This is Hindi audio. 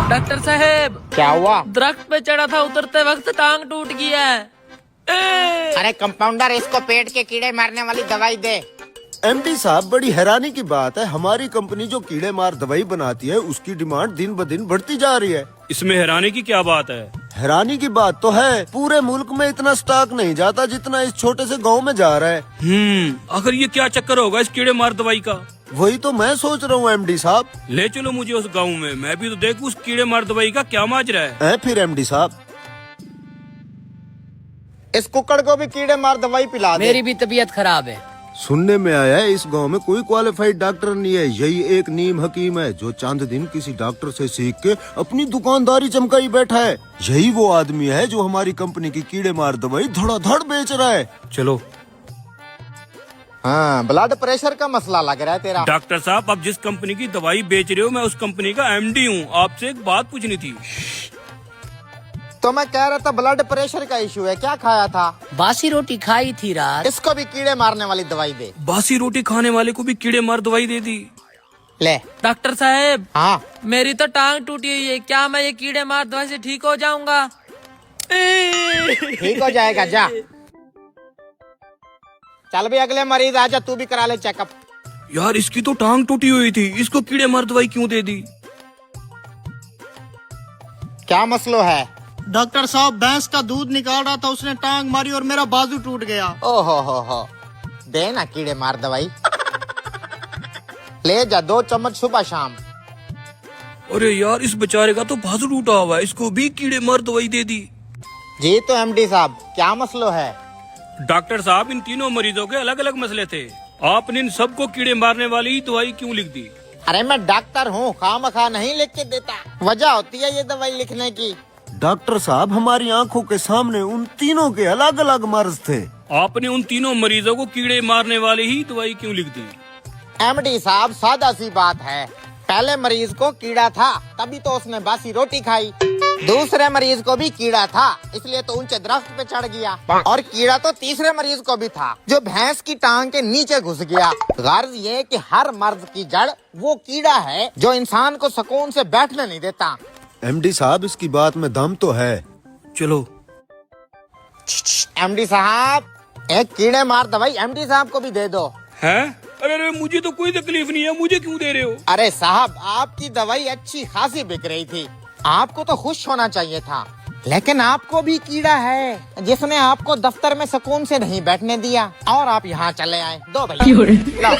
डॉक्टर साहब, क्या हुआ? दरख्त पे चढ़ा था, उतरते वक्त टांग टूट गया है। अरे कंपाउंडर, इसको पेट के कीड़े मारने वाली दवाई दे। एमडी साहब, बड़ी हैरानी की बात है, हमारी कंपनी जो कीड़े मार दवाई बनाती है उसकी डिमांड दिन ब दिन बढ़ती जा रही है। इसमें हैरानी की क्या बात है? हैरानी की बात तो है, पूरे मुल्क में इतना स्टॉक नहीं जाता जितना इस छोटे से गांव में जा रहा है। आखिर ये क्या चक्कर होगा इस कीड़े मार दवाई का? वही तो मैं सोच रहा हूँ एमडी साहब। ले चलो मुझे उस गांव में, मैं भी तो देखूं उस कीड़े मार दवाई का क्या माजरा है। फिर एमडी साहब, इस कुक्कड़ को भी कीड़े मार दवाई पिला दे। मेरी भी तबीयत खराब है। सुनने में आया है इस गांव में कोई क्वालिफाइड डॉक्टर नहीं है, यही एक नीम हकीम है जो चंद दिन किसी डॉक्टर से सीख के अपनी दुकानदारी चमकाई बैठा है। यही वो आदमी है जो हमारी कंपनी की कीड़े मार दवाई धड़ाधड़ बेच रहा है। चलो। हाँ, ब्लड प्रेशर का मसला लग रहा है तेरा। डॉक्टर साहब, आप जिस कंपनी की दवाई बेच रहे हो मैं उस कंपनी का एमडी हूँ। आपसे एक बात पूछनी थी। तो मैं कह रहा था ब्लड प्रेशर का इशू है, क्या खाया था? बासी रोटी खाई थी रात। इसको भी कीड़े मारने वाली दवाई दे। बासी रोटी खाने वाले को भी कीड़े मार दवाई दे दी। ले। डॉक्टर साहब, हाँ, मेरी तो टांग टूटी हुई है, क्या मैं ये कीड़े मार दवाई से ठीक हो जाऊंगा? ठीक हो जाएगा, जा। चल भी अगले मरीज आजा, तू भी करा ले चेकअप। यार, इसकी तो टांग टूटी हुई थी, इसको कीड़े मार दवाई क्यों दे दी? क्या मसलो है? डॉक्टर साहब, भैंस का दूध निकाल रहा था, उसने टांग मारी और मेरा बाजू टूट गया। ओहो हो, दे ना कीड़े मार दवाई। ले जा, 2 चम्मच सुबह शाम। अरे यार, इस बेचारे का तो बाजू टूटा हुआ है, इसको भी कीड़े मार दवाई दे दी। जी तो एमडी साहब, क्या मसलो है? डॉक्टर साहब, इन तीनों मरीजों के अलग अलग मसले थे, आपने इन सबको कीड़े मारने वाली ही दवाई क्यों लिख दी? अरे मैं डॉक्टर हूँ, खामखा नहीं लिख के देता, वजह होती है ये दवाई लिखने की। डॉक्टर साहब, हमारी आंखों के सामने उन तीनों के अलग अलग मर्ज थे। आपने उन तीनों मरीजों को कीड़े मारने वाली ही दवाई क्यों लिख दी? एमडी साहब, सादा सी बात है, पहले मरीज को कीड़ा था तभी तो उसने बासी रोटी खाई। दूसरे मरीज को भी कीड़ा था, इसलिए तो ऊंचे दरख्त पे चढ़ गया। और कीड़ा तो तीसरे मरीज को भी था, जो भैंस की टांग के नीचे घुस गया। गर्ज ये कि हर मर्ज की जड़ वो कीड़ा है जो इंसान को सुकून से बैठने नहीं देता। एमडी साहब, इसकी बात में दम तो है। चलो। एमडी साहब, एक कीड़े मार दवाई एमडी साहब को भी दे दो। हैं? अरे मुझे तो कोई तकलीफ नहीं है, मुझे क्यों दे रहे हो? अरे साहब, आपकी दवाई अच्छी खासी बिक रही थी, आपको तो खुश होना चाहिए था, लेकिन आपको भी कीड़ा है जिसने आपको दफ्तर में सुकून से नहीं बैठने दिया और आप यहाँ चले आए। दो भाई, लो।